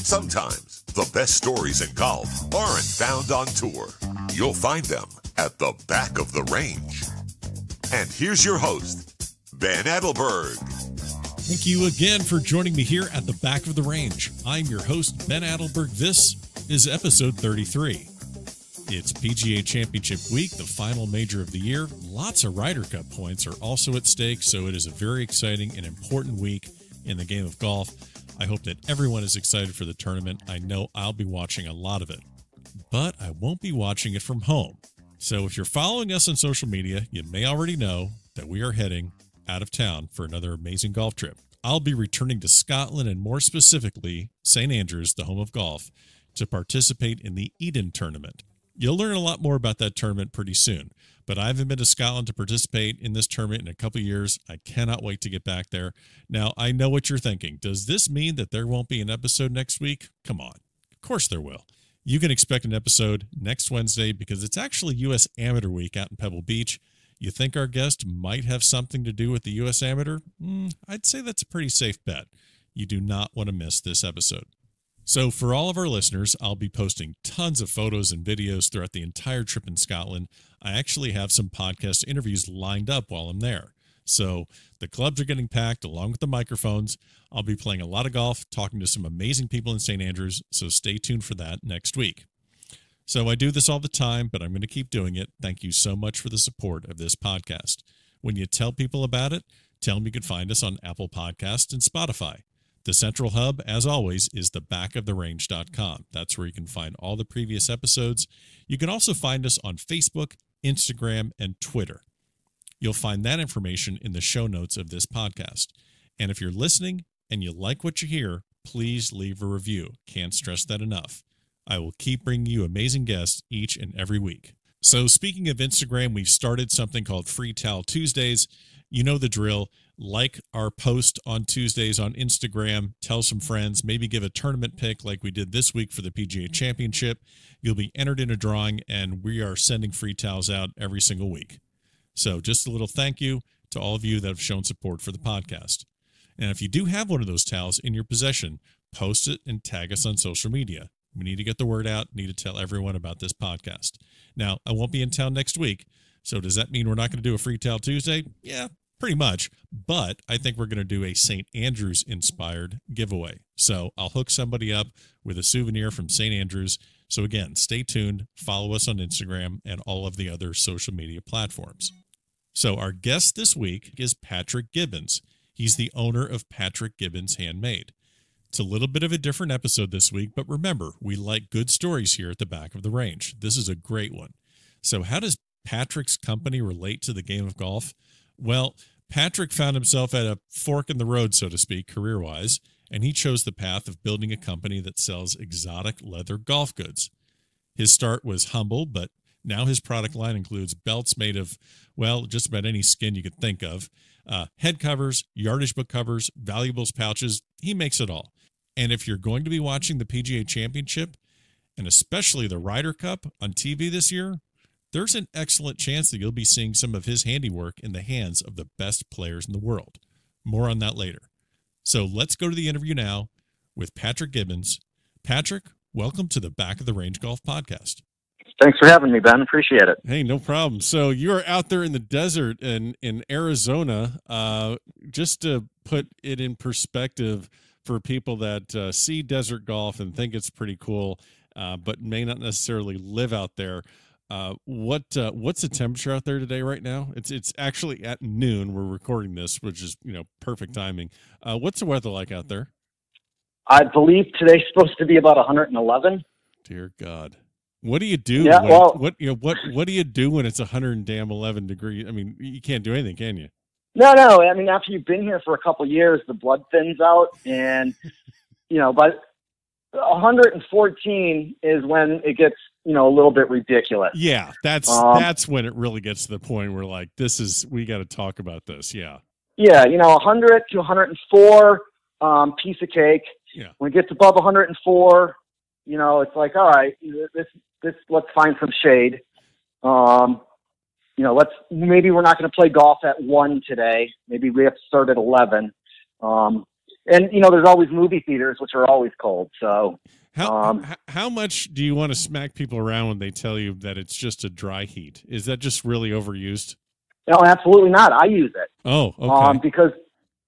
Sometimes the best stories in golf aren't found on tour. You'll find them at the back of the range. And here's your host, Ben Adelberg. Thank you again for joining me here at the back of the range. I'm your host, Ben Adelberg. This is episode 33. It's PGA Championship week, the final major of the year. Lots of Ryder Cup points are also at stake, so it is a very exciting and important week in the game of golf. I hope that everyone is excited for the tournament. I know I'll be watching a lot of it, but I won't be watching it from home. So if you're following us on social media, you may already know that we are heading out of town for another amazing golf trip. I'll be returning to Scotland and more specifically St. Andrews, the home of golf, to participate in the Eden tournament. You'll learn a lot more about that tournament pretty soon, but I haven't been to Scotland to participate in this tournament in a couple of years. I cannot wait to get back there. Now, I know what you're thinking. Does this mean that there won't be an episode next week? Come on. Of course there will. You can expect an episode next Wednesday because it's actually U.S. Amateur Week out in Pebble Beach. You think our guest might have something to do with the U.S. Amateur? I'd say that's a pretty safe bet. You do not want to miss this episode. So for all of our listeners, I'll be posting tons of photos and videos throughout the entire trip in Scotland. I actually have some podcast interviews lined up while I'm there. So the clubs are getting packed along with the microphones. I'll be playing a lot of golf, talking to some amazing people in St. Andrews, so stay tuned for that next week. So I do this all the time, but I'm going to keep doing it. Thank you so much for the support of this podcast. When you tell people about it, tell them you can find us on Apple Podcasts and Spotify. The central hub, as always, is thebackoftherange.com. That's where you can find all the previous episodes. You can also find us on Facebook, Instagram, and Twitter. You'll find that information in the show notes of this podcast. And if you're listening and you like what you hear, please leave a review. Can't stress that enough. I will keep bringing you amazing guests each and every week. So speaking of Instagram, we've started something called Free Towel Tuesdays. You know the drill. Like our post on Tuesdays on Instagram, tell some friends, maybe give a tournament pick like we did this week for the PGA Championship. You'll be entered in a drawing, and we are sending free towels out every single week. So just a little thank you to all of you that have shown support for the podcast. And if you do have one of those towels in your possession, post it and tag us on social media. We need to get the word out, need to tell everyone about this podcast. Now, I won't be in town next week, so does that mean we're not going to do a Free Towel Tuesday? Yeah, pretty much. But I think we're going to do a St. Andrews-inspired giveaway. So I'll hook somebody up with a souvenir from St. Andrews. So again, stay tuned, follow us on Instagram and all of the other social media platforms. So our guest this week is Patrick Gibbons. He's the owner of Patrick Gibbons Handmade. It's a little bit of a different episode this week, but remember, we like good stories here at the back of the range. This is a great one. So how does Patrick's company relate to the game of golf? Well, Patrick found himself at a fork in the road, so to speak, career-wise, and he chose the path of building a company that sells exotic leather golf goods. His start was humble, but now his product line includes belts made of, well, just about any skin you could think of, head covers, yardage book covers, valuables pouches. He makes it all. And if you're going to be watching the PGA Championship, and especially the Ryder Cup on TV this year, there's an excellent chance that you'll be seeing some of his handiwork in the hands of the best players in the world. More on that later. So let's go to the interview now with Patrick Gibbons. Patrick, welcome to the Back of the Range Golf Podcast. Thanks for having me, Ben. Appreciate it. Hey, no problem. So you're out there in the desert in Arizona. Just to put it in perspective for people that see desert golf and think it's pretty cool, but may not necessarily live out there. What's the temperature out there today right now? It's actually at noon. We're recording this, which is, perfect timing. What's the weather like out there? I believe today's supposed to be about 111. Dear God. What do you do? Yeah, what do you do when it's 111 degrees? I mean, you can't do anything, can you? No. I mean, after you've been here for a couple of years, the blood thins out, and but 114 is when it gets a little bit ridiculous. Yeah, that's when it really gets to the point where like we got to talk about this. Yeah. Yeah, 100 to 104, piece of cake. Yeah. When it gets above 104, it's like, all right, let's find some shade. Maybe we're not going to play golf at 1 today. Maybe we have to start at 11. And, there's always movie theaters, which are always cold. So how much do you want to smack people around when they tell you that it's just a dry heat? Is that just really overused? No, absolutely not. I use it. Oh, okay. Because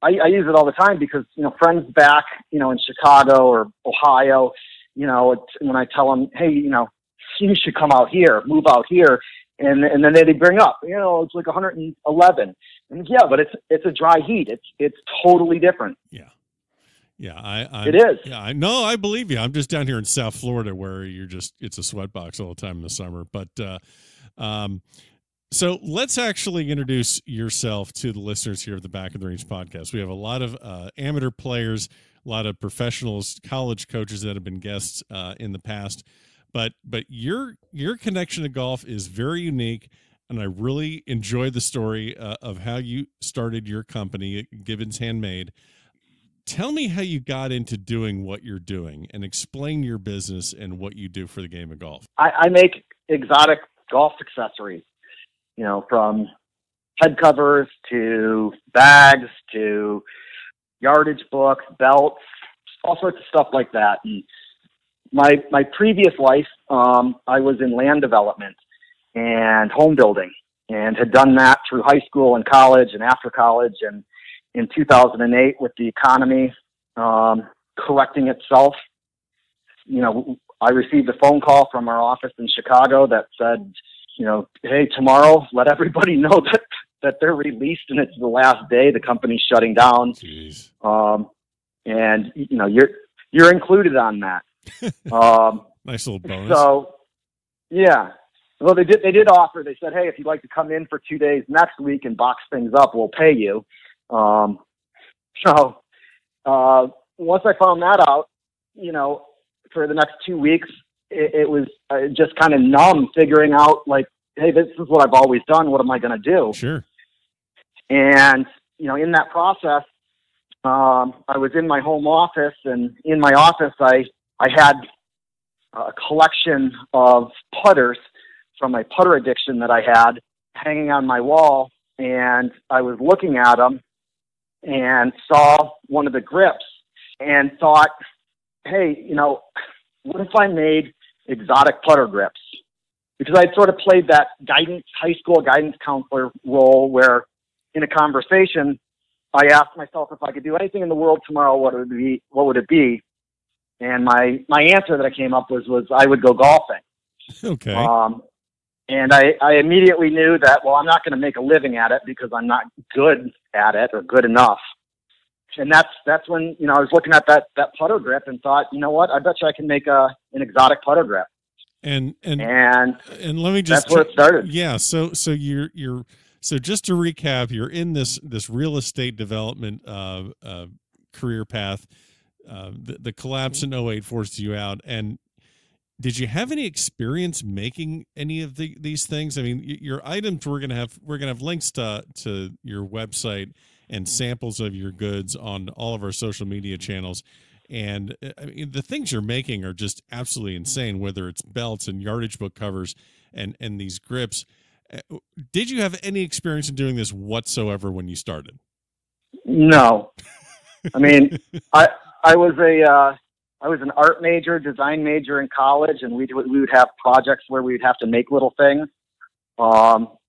I use it all the time because, friends back, in Chicago or Ohio, when I tell them, hey, you should come out here, move out here. And then they bring up, it's like 111. And yeah, but it's a dry heat. It's totally different. Yeah. Yeah. It is. Yeah. I believe you. I'm just down here in South Florida where it's a sweatbox all the time in the summer. But, so let's actually introduce yourself to the listeners here at the Back of the Range podcast. We have a lot of amateur players, a lot of professionals, college coaches that have been guests in the past. But your connection to golf is very unique, and I really enjoyed the story of how you started your company, Gibbons Handmade. Tell me how you got into doing what you're doing, and explain your business and what you do for the game of golf. I make exotic golf accessories, from head covers to bags to yardage books, belts, all sorts of stuff like that. And my previous life, I was in land development and home building, and had done that through high school and college and after college. And in 2008, with the economy correcting itself, I received a phone call from our office in Chicago that said, hey, tomorrow, let everybody know that they're released and it's the last day. The company's shutting down. Jeez. And you're included on that. Nice little bonus. So, yeah. Well, they did offer. They said, hey, if you'd like to come in for 2 days next week and box things up, we'll pay you. So once I found that out, for the next 2 weeks, it was just kind of numb, figuring out like, hey, this is what I've always done. What am I going to do? Sure. And, in that process, I was in my home office, and in my office, I had a collection of putters from my putter addiction that I had hanging on my wall. And I was looking at them and saw one of the grips and thought, hey, what if I made exotic putter grips? Because I'd sort of played that high school guidance counselor role where in a conversation, I asked myself if I could do anything in the world tomorrow, what would it be? And my answer that I came up with was I would go golfing. Okay. And I immediately knew that, well, I'm not going to make a living at it because I'm not good at it or good enough. And that's when, I was looking at that putter grip and thought, you know what, I bet you I can make an exotic putter grip. And let me just, that's where it started. Yeah. So you're so just to recap, you're in this real estate development career path. The collapse in 2008 forced you out. And did you have any experience making any of these things? I mean, your items, we're gonna have links to your website and samples of your goods on all of our social media channels. And I mean, the things you're making are just absolutely insane, whether it's belts and yardage book covers and these grips. Did you have any experience in doing this whatsoever when you started? No. I mean, I was an art major, design major in college, and we would have projects where we would have to make little things.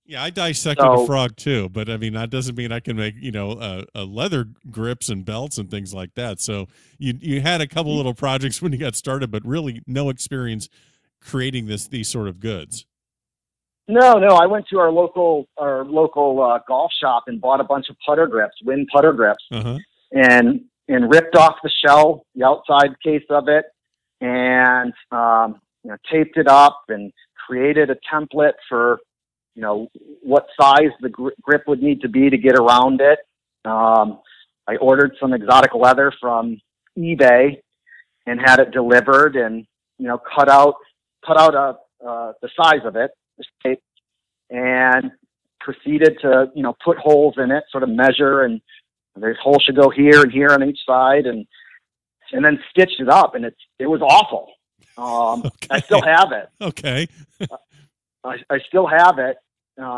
Yeah, I dissected a frog too, but I mean that doesn't mean I can make leather grips and belts and things like that. So you had a couple little projects when you got started, but really no experience creating these sort of goods. No. I went to our local golf shop and bought a bunch of putter grips, Win putter grips, and ripped off the shell, the outside case of it, and taped it up and created a template for what size the grip would need to be to get around it. I ordered some exotic leather from eBay and had it delivered, and cut out the size of it, the shape, and proceeded to put holes in it, sort of measure, and this hole should go here and here on each side, and then stitched it up, and it was awful. Okay. I still have it. Okay. I still have it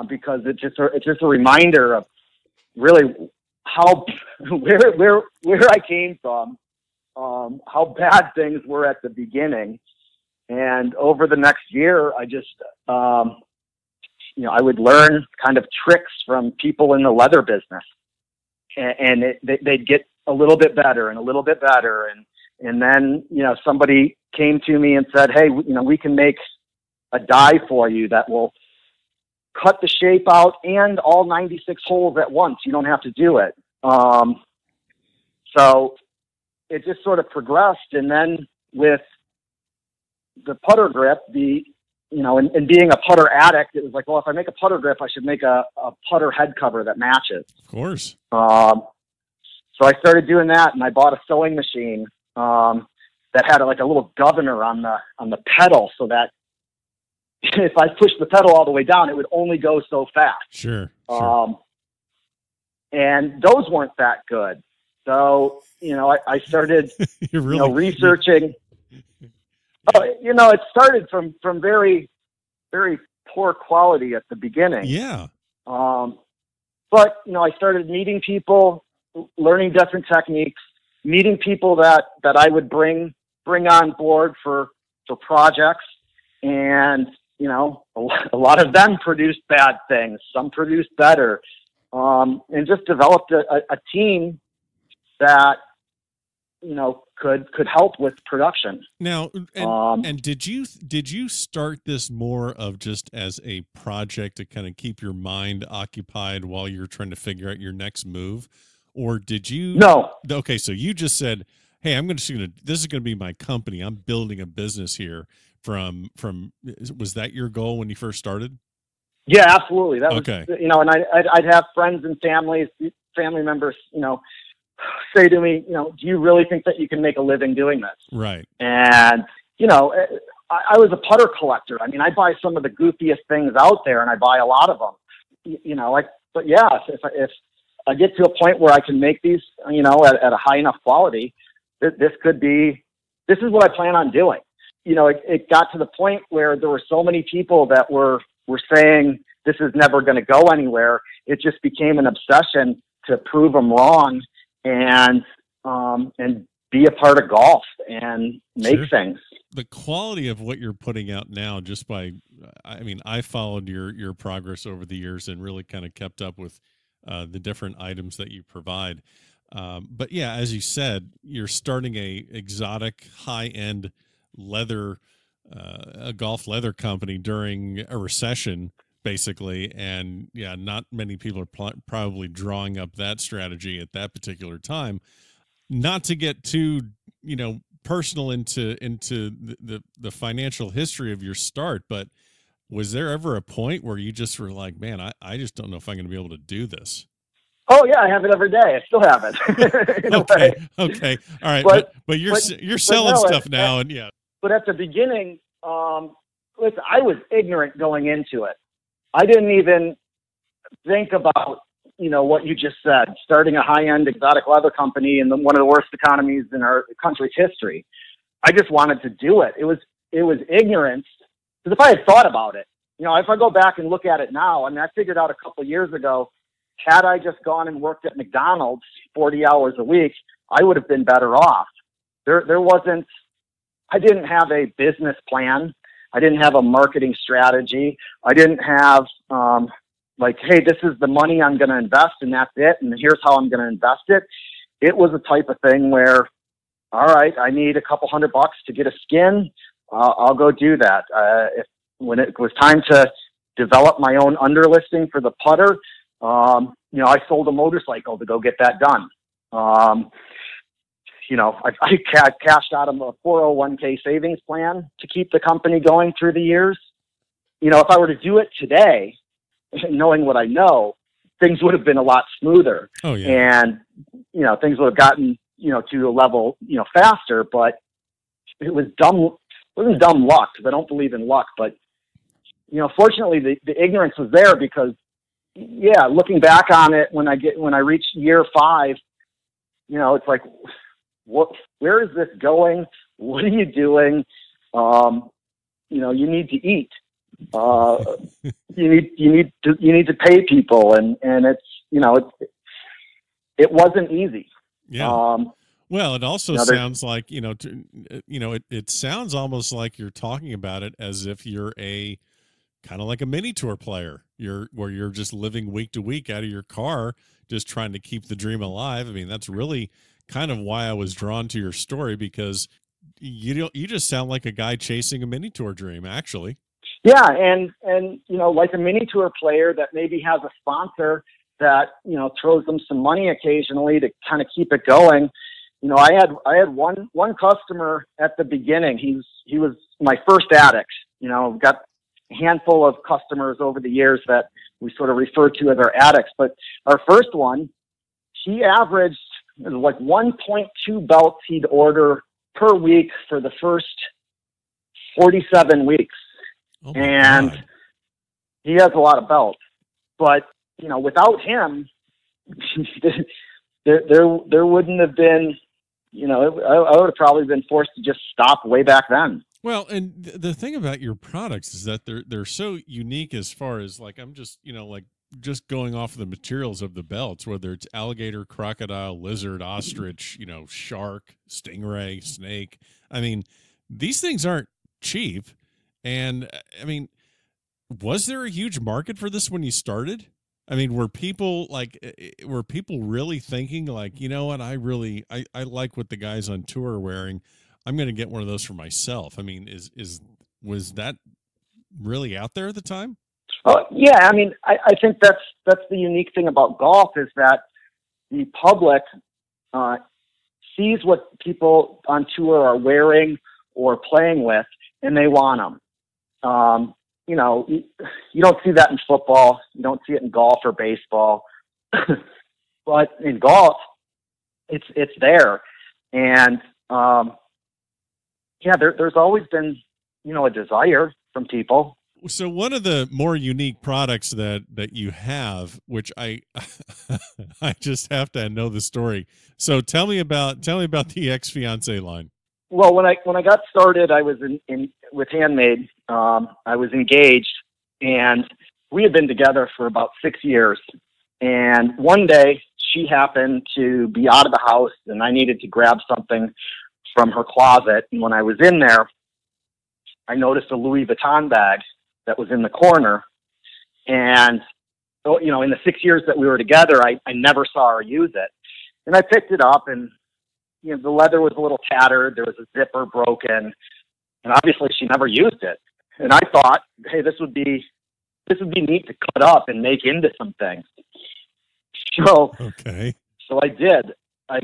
because it's just a reminder of really how where I came from, how bad things were at the beginning, and over the next year, I just I would learn kind of tricks from people in the leather business, and they'd get a little bit better and a little bit better, and then somebody came to me and said, hey, we can make a die for you that will cut the shape out and all 96 holes at once. You don't have to do it. So it just sort of progressed. And then with the putter grip, and being a putter addict, it was like, well, if I make a putter grip, I should make a putter head cover that matches. Of course. So I started doing that, and I bought a sewing machine that had like a little governor on the pedal, so that if I pushed the pedal all the way down, it would only go so fast. Sure. And those weren't that good. So, I started, researching. It started from very, very poor quality at the beginning. Yeah. But, I started meeting people, learning different techniques, meeting people that I would bring on board for projects. And, a lot of them produced bad things. Some produced better. And just developed a team that, could help with production. Now, and did you start this more of just as a project to kind of keep your mind occupied while you're trying to figure out your next move? Or did you? No. Okay. So you just said, hey, this is going to be my company. I'm building a business here was that your goal when you first started? Yeah, absolutely. That was, okay. And I'd have friends and family members, say to me, do you really think that you can make a living doing this? Right. And, I was a putter collector. I mean, I buy some of the goofiest things out there, and I buy a lot of them, but yeah, if I get to a point where I can make these, at a high enough quality, this is what I plan on doing. It got to the point where there were so many people that were saying this is never going to go anywhere. It just became an obsession to prove them wrong and be a part of golf and make Sure. things. The quality of what you're putting out now, I followed your progress over the years and really kind of kept up with the different items that you provide. But yeah, as you said, you're starting a exotic high-end leather, a golf leather company during a recession, basically. And yeah, not many people are probably drawing up that strategy at that particular time. Not to get too, personal into the financial history of your start, but was there ever a point where you just were like, man, I just don't know if I'm going to be able to do this? Oh yeah, I have it every day. I still have it. Okay. All right. But you're selling no, stuff now, and yeah. But at the beginning, listen, I was ignorant going into it. I didn't even think about, what you just said, starting a high-end exotic leather company in one of the worst economies in our country's history. I just wanted to do it. It was ignorance. Because if I had thought about it, if I go back and look at it now, I figured out a couple of years ago, had I just gone and worked at McDonald's 40 hours a week, I would have been better off. I didn't have a business plan. I didn't have a marketing strategy. I didn't have, hey, this is the money I'm going to invest and that's it. And here's how I'm going to invest it. It was a type of thing where, all right, I need a couple $100 to get a skin. I'll go do that. When it was time to develop my own underlisting for the putter, I sold a motorcycle to go get that done. I cashed out of a 401k savings plan to keep the company going through the years. If I were to do it today, knowing what I know, things would have been a lot smoother. Oh, yeah. And, things would have gotten, to a level, faster, but it was dumb. It wasn't dumb luck, because I don't believe in luck, but, fortunately the ignorance was there because, yeah, looking back on it, when I reach year 5, it's like, where is this going? What are you doing? You need to eat. You need to pay people, and it's it wasn't easy. Yeah. Well, it also sounds like, it sounds almost like you're talking about it as if you're a kind of like a mini tour player. Where you're just living week to week out of your car, just trying to keep the dream alive. I mean, that's really kind of why I was drawn to your story, because you just sound like a guy chasing a mini tour dream, actually. Yeah, and like a mini tour player that maybe has a sponsor that throws them some money occasionally to kind of keep it going. I had one customer at the beginning. He was my first addict. Got a handful of customers over the years that we sort of refer to as our addicts. But our first one, he averaged like 1.2 belts he'd order per week for the first 47 weeks. Oh, and God. He has a lot of belts, but without him, there wouldn't have been, I would have probably been forced to just stop way back then. Well, and the thing about your products is that they're so unique as far as, like, I'm just, just going off of the materials of the belts, whether it's alligator, crocodile, lizard, ostrich, shark, stingray, snake. I mean, these things aren't cheap. And I mean, was there a huge market for this when you started? I mean, were people really thinking like, you know what, I like what the guys on tour are wearing. I'm going to get one of those for myself. I mean, was that really out there at the time? Oh, yeah. I mean, I think that's the unique thing about golf, is that the public sees what people on tour are wearing or playing with, and they want them. You don't see that in football. You don't see it in golf or baseball, but in golf, it's there. And, there's always been, a desire from people. So one of the more unique products that you have, which I just have to know the story. So tell me about the ex-fiance line. Well, when I got started, I was with Handmade. I was engaged, and we had been together for about 6 years. And one day, she happened to be out of the house, and I needed to grab something from her closet. And when I was in there, I noticed a Louis Vuitton bag that was in the corner. And in the 6 years that we were together, I never saw her use it. And I picked it up, and the leather was a little tattered. There was a zipper broken, and obviously she never used it. And I thought, hey, this would be neat to cut up and make into something. So I did. I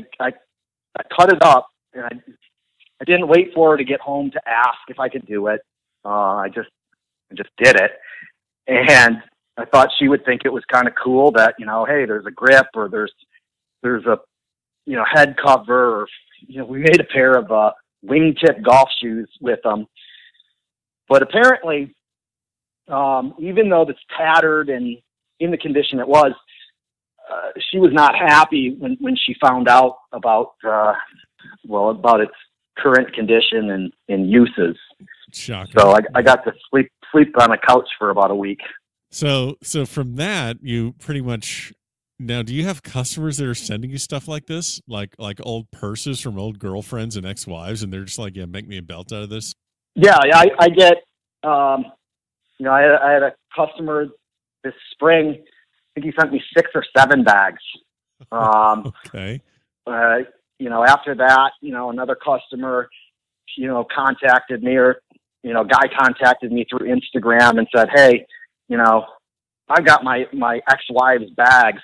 cut it up, and I didn't wait for her to get home to ask if I could do it. I just did it, and I thought she would think it was kind of cool that hey, there's a grip, or there's a head cover, or, we made a pair of wingtip golf shoes with them. But apparently, even though it's tattered and in the condition it was, she was not happy when she found out about its current condition and uses. Shocking. So I got to sleep on a couch for about a week. So from that, you pretty much. Now, do you have customers that are sending you stuff like this, like old purses from old girlfriends and ex-wives, and they're just like, yeah, make me a belt out of this? Yeah, I get, I had a customer this spring. I think he sent me 6 or 7 bags. Okay. After that, another customer, contacted me, or, guy contacted me through Instagram and said, hey, I've got my ex-wife's bags.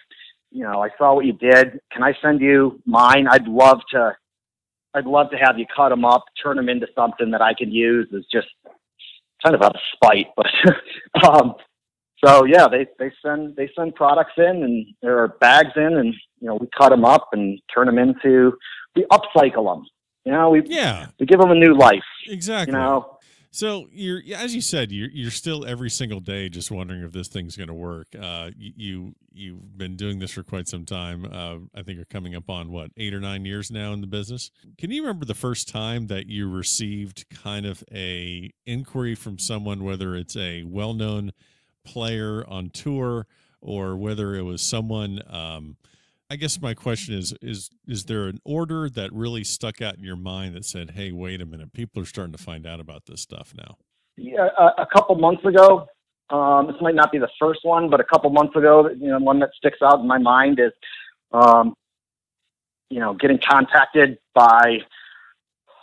I saw what you did. Can I send you mine? I'd love to have you cut them up, turn them into something that I could use. It's just kind of out of spite, but, so yeah, they send products in, and there are bags in, and, we cut them up and turn them into, we upcycle them. We give them a new life. Exactly. So as you said, you're still every single day just wondering if this thing's going to work. You've been doing this for quite some time. I think you're coming up on 8 or 9 years now in the business. Can you remember the first time that you received kind of a inquiry from someone, whether it's a well-known player on tour or whether it was someone I guess my question is there an order that really stuck out in your mind that said, hey, wait a minute, people are starting to find out about this stuff now? Yeah, a couple months ago, this might not be the first one, but a couple months ago, one that sticks out in my mind is, getting contacted by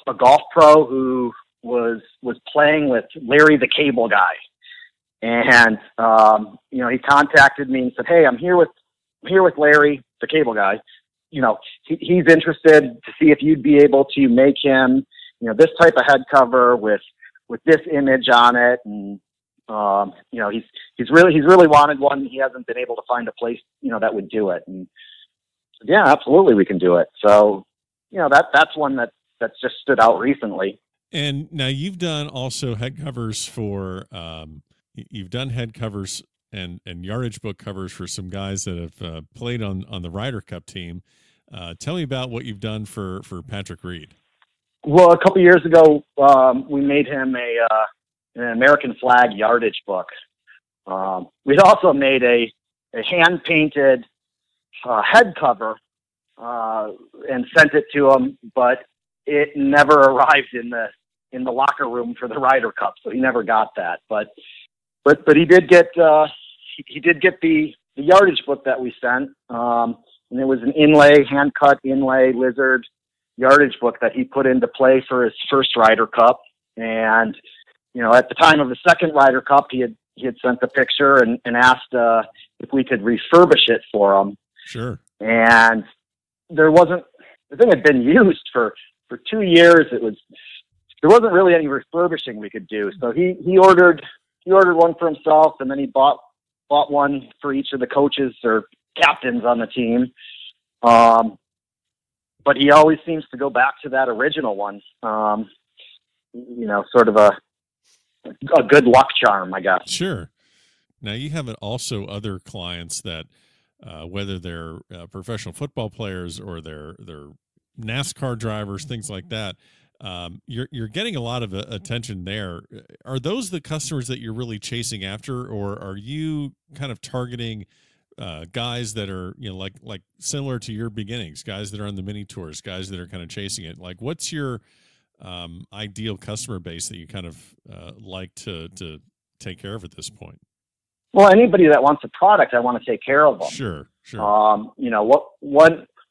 a golf pro who was playing with Larry the Cable Guy. And, he contacted me and said, hey, I'm here with Larry the Cable Guy. He's interested to see if you'd be able to make him, this type of head cover with this image on it. And, he's really wanted one. He hasn't been able to find a place, that would do it. And yeah, absolutely, we can do it. So, that's one that's just stood out recently. And now you've done also head covers for, you've done head covers and yardage book covers for some guys that have played on the Ryder Cup team. Tell me about what you've done for Patrick Reed. Well, a couple years ago, we made him an American flag yardage book. We'd also made a hand-painted head cover and sent it to him, but it never arrived in the locker room for the Ryder Cup, so he never got that. But he did get the yardage book that we sent, and it was an hand-cut inlay lizard yardage book that he put into play for his first Ryder Cup. And at the time of the second Ryder Cup, he had sent the picture and asked if we could refurbish it for him. Sure. And the thing had been used for 2 years. There wasn't really any refurbishing we could do. So he ordered one for himself, and then he bought one for each of the coaches or captains on the team. But he always seems to go back to that original one. Sort of a good luck charm, I guess. Sure. Now you have also other clients that, whether they're professional football players or they're NASCAR drivers, things like that. You're getting a lot of attention there. Are those the customers that you're really chasing after, or are you kind of targeting guys that are like similar to your beginnings, guys that are on the mini tours, guys that are kind of chasing it? Like, what's your ideal customer base that you kind of like to take care of at this point? Well, anybody that wants a product, I want to take care of them. Sure.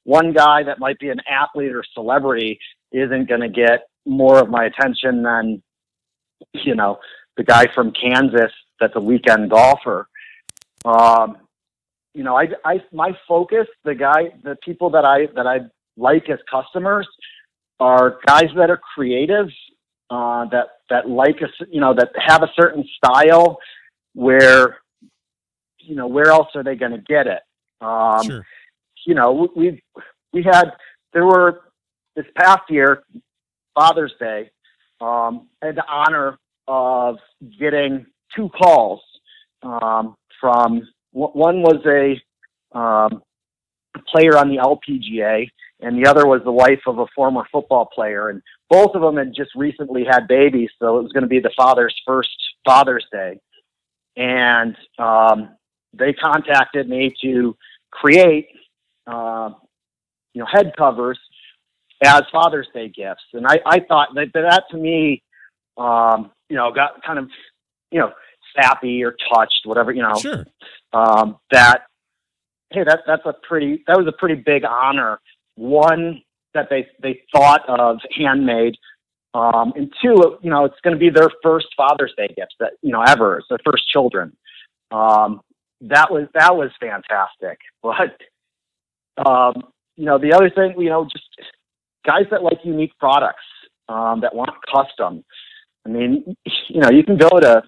One guy that might be an athlete or celebrity isn't going to get more of my attention than, the guy from Kansas that's a weekend golfer. My focus, the people that I like as customers are guys that are creative, that like that have a certain style where else are they going to get it? Sure. There were this past year, Father's Day, had the honor of getting 2 calls from one was a player on the LPGA, and the other was the wife of a former football player, and both of them had just recently had babies, so it was going to be the father's first Father's Day, and they contacted me to create head covers as Father's Day gifts. And I thought that to me, got kind of, sappy or touched, whatever, Sure. That was a pretty big honor. One, that they thought of handmade. And two, it's going to be their first Father's Day gifts that, ever. It's their first children. That was fantastic. But, the other thing, just guys that like unique products, that want custom. I mean, you can go to,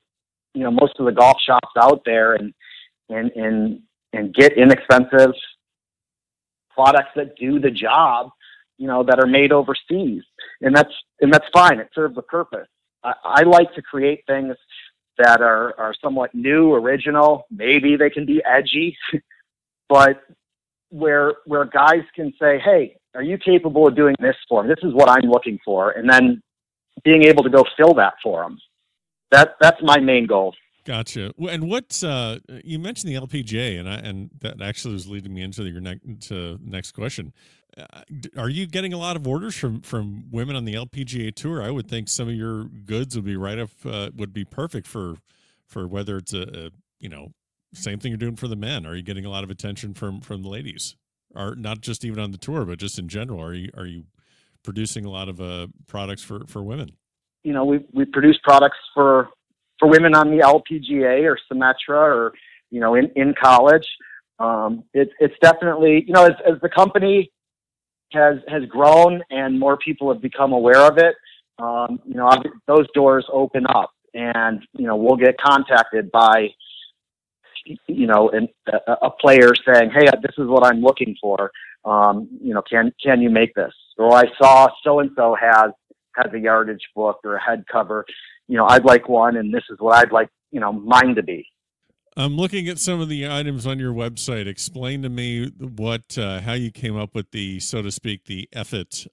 most of the golf shops out there and get inexpensive products that do the job, that are made overseas. And that's fine. It serves a purpose. I like to create things that are somewhat new, original. Maybe they can be edgy, but where guys can say, hey, are you capable of doing this for me? This is what I'm looking for. And then being able to go fill that for them. That's my main goal. Gotcha. And what you mentioned the LPGA, and that actually was leading me into your next question. Are you getting a lot of orders from women on the LPGA Tour? I would think some of your goods would be would be perfect for whether it's a same thing you're doing for the men. Are you getting a lot of attention from the ladies, or not just even on the tour, but just in general? Are you producing a lot of products for women? We produce products for women on the LPGA or Symetra or, in college. It's definitely, as the company has grown and more people have become aware of it, those doors open up and, we'll get contacted by, a player saying, hey, this is what I'm looking for. Can you make this? Or I saw so-and-so has a yardage book or a head cover. I'd like one, and this is what I'd like, mine to be. I'm looking at some of the items on your website. Explain to me how you came up with the, so to speak, the Effet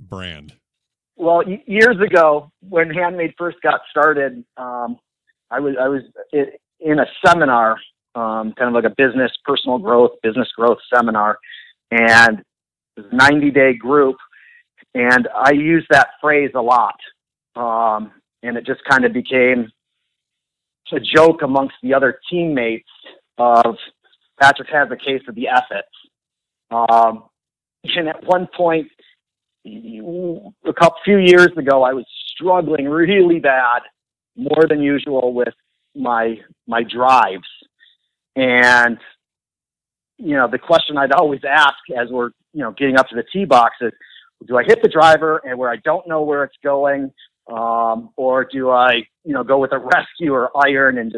brand. Well, years ago, when Handmade first got started, I was in a seminar, kind of like a business growth seminar, and it was a 90-day group, and I used that phrase a lot. And it just kind of became a joke amongst the other teammates of Patrick has a case of the Effet. And at one point, few years ago, I was struggling really bad, more than usual, with my drives. And, the question I'd always ask as we're, getting up to the tee box is, do I hit the driver and where I don't know where it's going? Or do I, go with a rescue or iron and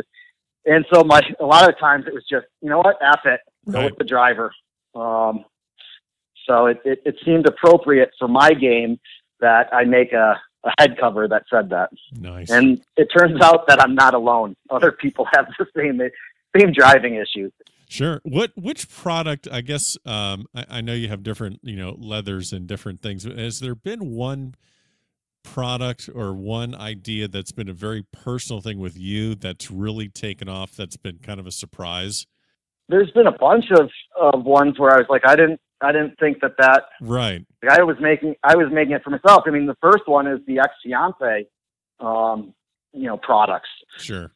so a lot of times it was just, Effet, go with the driver. So it seemed appropriate for my game that I make a head cover that said that. Nice. And it turns out that I'm not alone. Other people have the same driving issues. Sure. Which product, I guess, I know you have different, leathers and different things. Has there been one product or one idea that's been a very personal thing with you that's really taken off, that's been kind of a surprise? There's been a bunch of ones where I was like, I didn't think that right. I was making it for myself. I mean, the first one is the ex-fiance, products. Sure.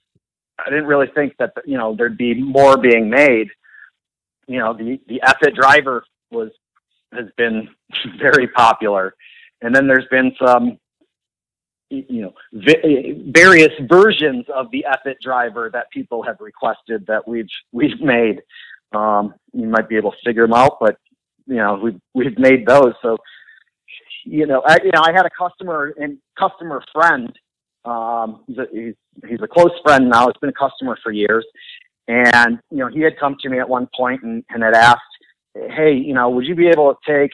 I didn't really think that, there'd be more being made. The Effet driver has been very popular. And then there's been some, various versions of the Effet driver that people have requested that we've made. You might be able to figure them out, but we've made those. So, I had a customer friend. He's a close friend now. It's been a customer for years. And, he had come to me at one point and had asked, hey, would you be able to take,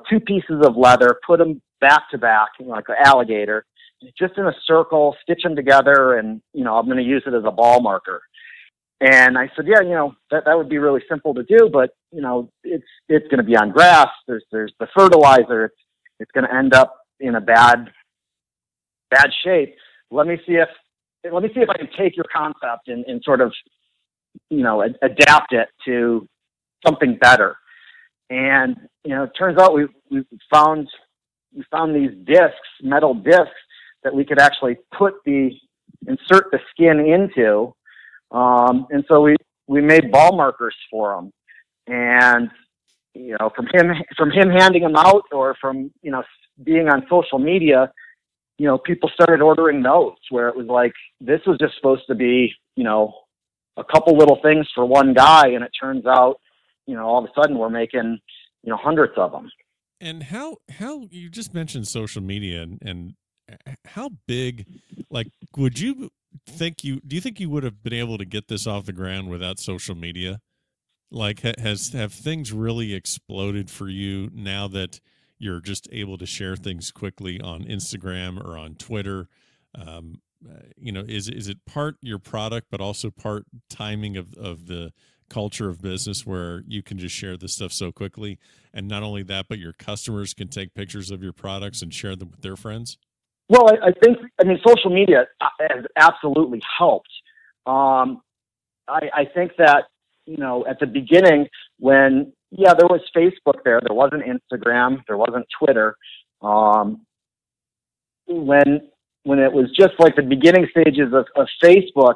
two pieces of leather, put them back to back, like an alligator, just in a circle, stitch them together, and, I'm going to use it as a ball marker. And I said, yeah, that would be really simple to do, but, it's going to be on grass. There's the fertilizer. It's going to end up in a bad shape. Let me see if I can take your concept and sort of, adapt it to something better. And, it turns out we found these metal discs that we could actually insert the skin into. And so we made ball markers for them. And, from him handing them out, or from, being on social media, people started ordering those, where it was like, this was just supposed to be, a couple little things for one guy. And it turns out, all of a sudden we're making, hundreds of them. And how you just mentioned social media and how big, like, do you think you would have been able to get this off the ground without social media? Like, have things really exploded for you now that you're just able to share things quickly on Instagram or on Twitter? Is it part your product, but also part timing of the culture of business where you can just share this stuff so quickly? And not only that, but your customers can take pictures of your products and share them with their friends? Well, I think, social media has absolutely helped. I think that, at the beginning when, there was Facebook there wasn't Instagram, there wasn't Twitter. When it was just like the beginning stages of Facebook,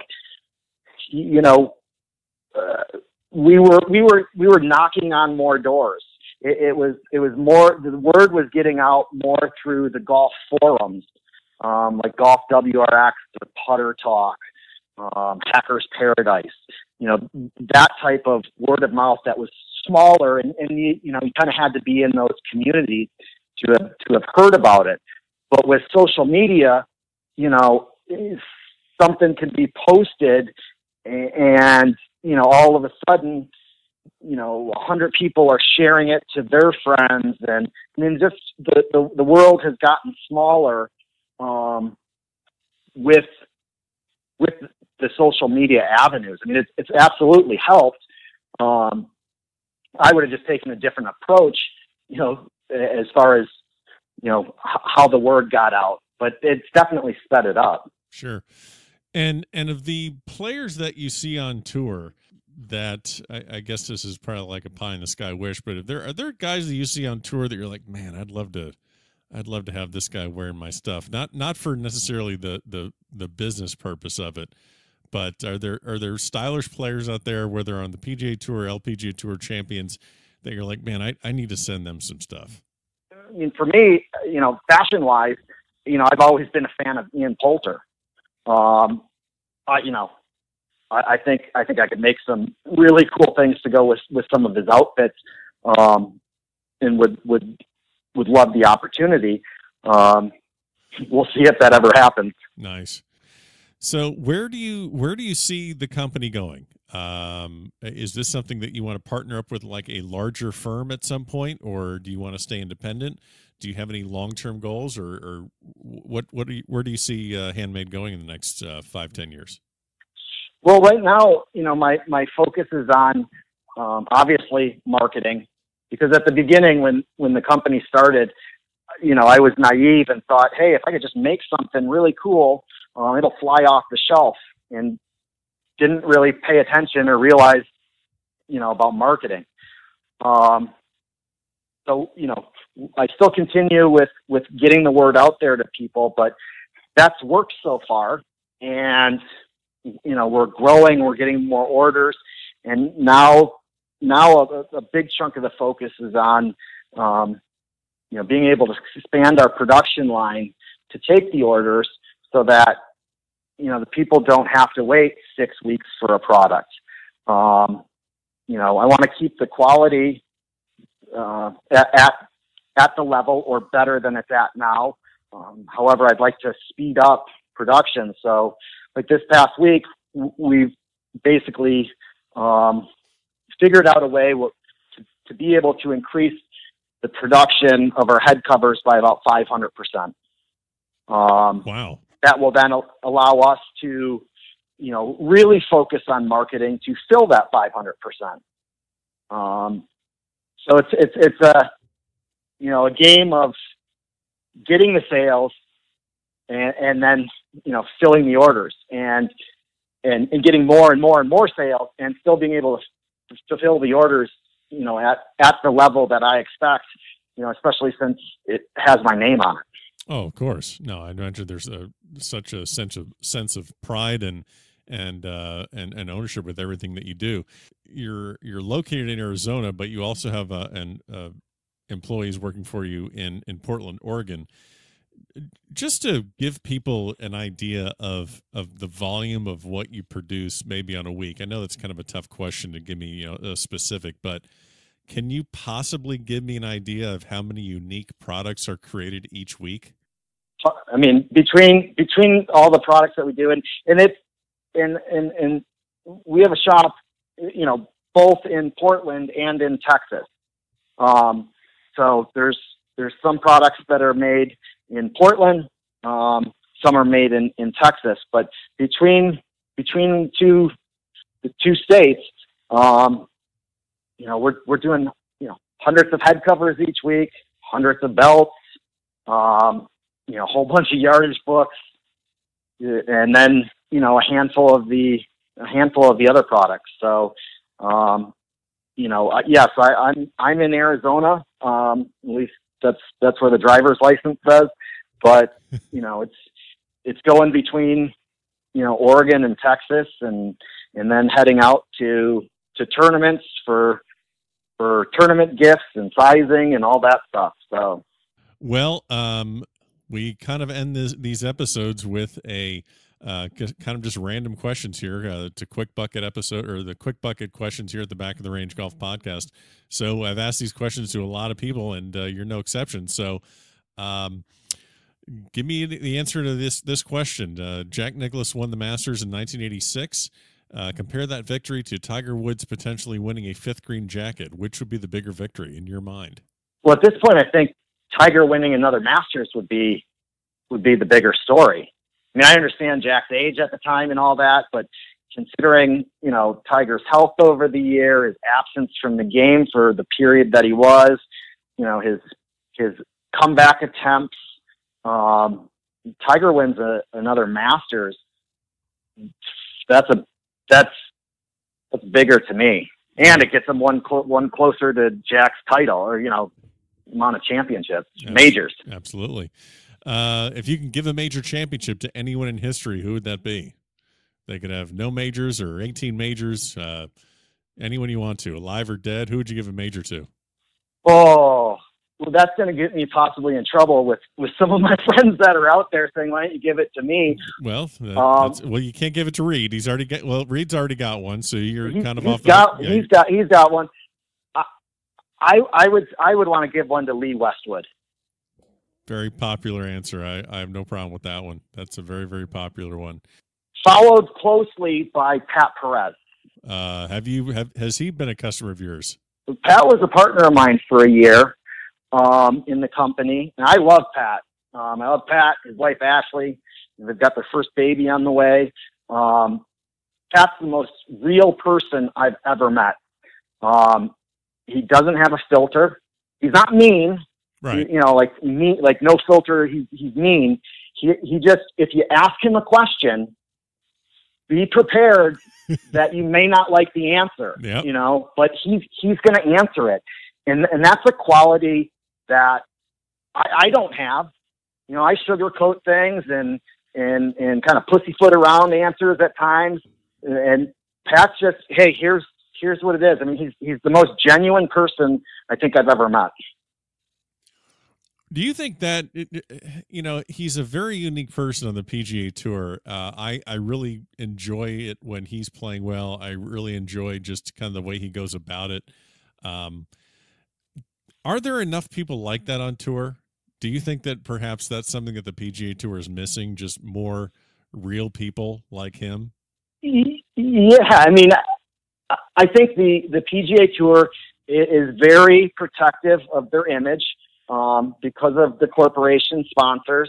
we were knocking on more doors. It was more, the word was getting out more through the golf forums, like Golf WRX, the Putter Talk, Hackers Paradise, that type of word of mouth that was smaller, and you kind of had to be in those communities to have heard about it. But with social media, something can be posted and, all of a sudden, 100 people are sharing it to their friends. And just the world has gotten smaller, with the social media avenues. It's absolutely helped. I would have just taken a different approach, as far as, how the word got out, but it's definitely sped it up. Sure. And of the players that you see on tour, that I guess this is probably like a pie in the sky wish, but are there guys that you see on tour that you're like, man, I'd love to have this guy wearing my stuff, not for necessarily the business purpose of it, but are there stylish players out there, whether on the PGA Tour, LPGA Tour champions, that you're like, man, I need to send them some stuff? For me, fashion wise, I've always been a fan of Ian Poulter. I think I could make some really cool things to go with some of his outfits, and would love the opportunity. We'll see if that ever happens. Nice. So where do you see the company going? Is this something that you want to partner up with like a larger firm at some point, or do you want to stay independent? Do you have any long-term goals, or where do you see Handmade going in the next 5-10 years? Well, right now, my focus is on, obviously marketing, because at the beginning when the company started, I was naive and thought, hey, if I could just make something really cool, it'll fly off the shelf, and didn't really pay attention or realize, about marketing. So, I still continue with getting the word out there to people, but that's worked so far. And, we're growing, we're getting more orders. And now a big chunk of the focus is on, being able to expand our production line to take the orders so that, the people don't have to wait 6 weeks for a product. I want to keep the quality at the level or better than it's at now. However, I'd like to speed up production. So like this past week, we've basically figured out a way to be able to increase the production of our head covers by about 500%. Wow. That will then allow us to, really focus on marketing to fill that 500%. So it's a game of getting the sales and then, filling the orders and getting more and more and more sales, and still being able to fulfill the orders, at the level that I expect, especially since it has my name on it. Oh, of course. No, I imagine there's such a sense of pride and ownership with everything that you do. You're located in Arizona, but you also have employees working for you in Portland, Oregon. Just to give people an idea of the volume of what you produce maybe on a week. I know that's kind of a tough question to give me, a specific, but can you possibly give me an idea of how many unique products are created each week? Between all the products that we do, and we have a shop, both in Portland and in Texas. So there's some products that are made in Portland, some are made in Texas, but between the two states, we're doing, hundreds of head covers each week, hundreds of belts, a whole bunch of yardage books, and then, a handful of the other products. So, yes, I'm in Arizona. At least that's where the driver's license says, but, it's going between, Oregon and Texas, and then heading out to tournaments for tournament gifts and sizing and all that stuff. So, well, we kind of end these episodes with a kind of just random questions here to Quick Bucket episode, or the Quick Bucket questions here at the Back of the Range Golf Podcast. So I've asked these questions to a lot of people, and you're no exception. So give me the answer to this question. Jack Nicklaus won the Masters in 1986. Compare that victory to Tiger Woods potentially winning a 5th green jacket. Which would be the bigger victory in your mind? Well, at this point, I think Tiger winning another Masters would be the bigger story. I mean, I understand Jack's age at the time and all that, but considering, Tiger's health over the year, his absence from the game for the period that he was, his comeback attempts, Tiger wins another Masters. That's bigger to me, and it gets him one closer to Jack's title, or amount of championships, majors. Absolutely. If you can give a major championship to anyone in history, who would that be? They could have no majors or 18 majors. Anyone you want to, alive or dead. Who would you give a major to? Oh, well, that's going to get me possibly in trouble with some of my friends that are out there saying, "Why don't you give it to me?" Well, you can't give it to Reed. Reed's already got one, so you're kind of off. He's got one. I would want to give one to Lee Westwood. Very popular answer. I have no problem with that one. That's a very, very popular one. Followed closely by Pat Perez. Has he been a customer of yours? Pat was a partner of mine for a year in the company, and I love Pat. I love Pat, his wife Ashley. They've got their first baby on the way. Pat's the most real person I've ever met. He doesn't have a filter. He's not mean. Right. Like me, like no filter. He's mean. He just, if you ask him a question, be prepared that you may not like the answer. Yep. But he's going to answer it, and that's a quality that I don't have. I sugarcoat things and kind of pussyfoot around answers at times, and Pat's just, hey, here's what it is. I mean, he's the most genuine person I think I've ever met. Do you think that, he's a very unique person on the PGA Tour? I really enjoy it when he's playing well. I really enjoy just kind of the way he goes about it. Are there enough people like that on tour? Do you think that perhaps that's something that the PGA Tour is missing, just more real people like him? Yeah, I mean, I think the PGA Tour is very protective of their image. Because of the corporate sponsors.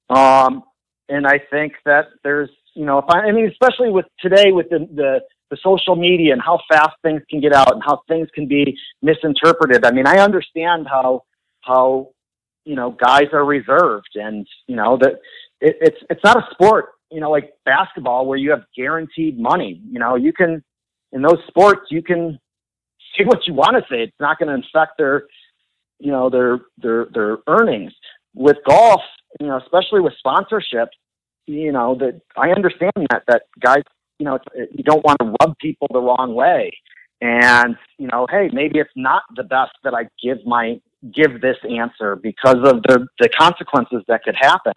And I think that there's, especially with today with the social media and how fast things can get out and how things can be misinterpreted. I mean, I understand how guys are reserved, and, that it's not a sport, like basketball where you have guaranteed money. You can, in those sports, you can say what you want to say. It's not going to affect their earnings. With golf, especially with sponsorship, that I understand that guys, you don't want to rub people the wrong way. And, hey, maybe it's not the best that I give this answer because of the consequences that could happen.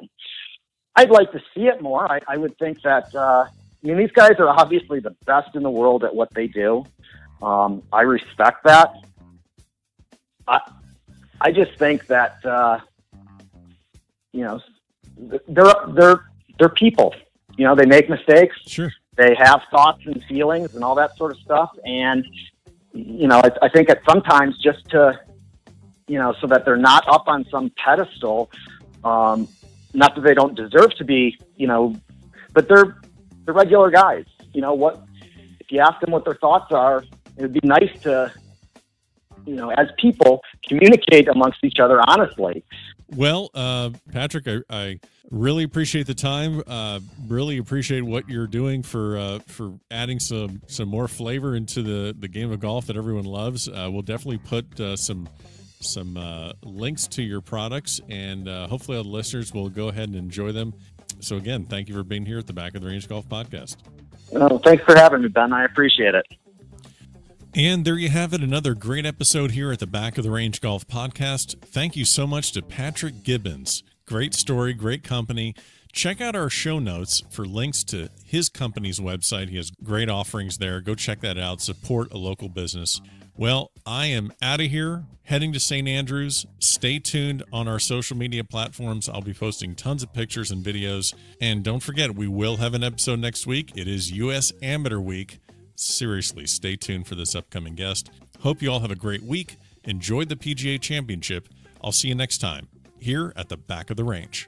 I'd like to see it more. I would think that, these guys are obviously the best in the world at what they do. I respect that. I just think that, they're people, they make mistakes. Sure. They have thoughts and feelings and all that sort of stuff. And, I think at sometimes just to, so that they're not up on some pedestal, not that they don't deserve to be, but they're regular guys. If you ask them what their thoughts are, it would be nice to, as people, communicate amongst each other honestly. Well, Patrick, I really appreciate the time. Really appreciate what you're doing for adding some more flavor into the game of golf that everyone loves. We'll definitely put some links to your products, and hopefully all the listeners will go ahead and enjoy them. So again, thank you for being here at the Back of the Range Golf Podcast. Oh, thanks for having me, Ben. I appreciate it. And there you have it, another great episode here at the Back of the Range Golf Podcast. Thank you so much to Patrick Gibbons. Great story, great company. Check out our show notes for links to his company's website. He has great offerings there. Go check that out. Support a local business. Well, I am out of here, heading to St. Andrews. Stay tuned on our social media platforms. I'll be posting tons of pictures and videos. And don't forget, we will have an episode next week. It is U.S. Amateur Week. Seriously, stay tuned for this upcoming guest. Hope you all have a great week. Enjoy the PGA Championship. I'll see you next time here at the Back of the Range.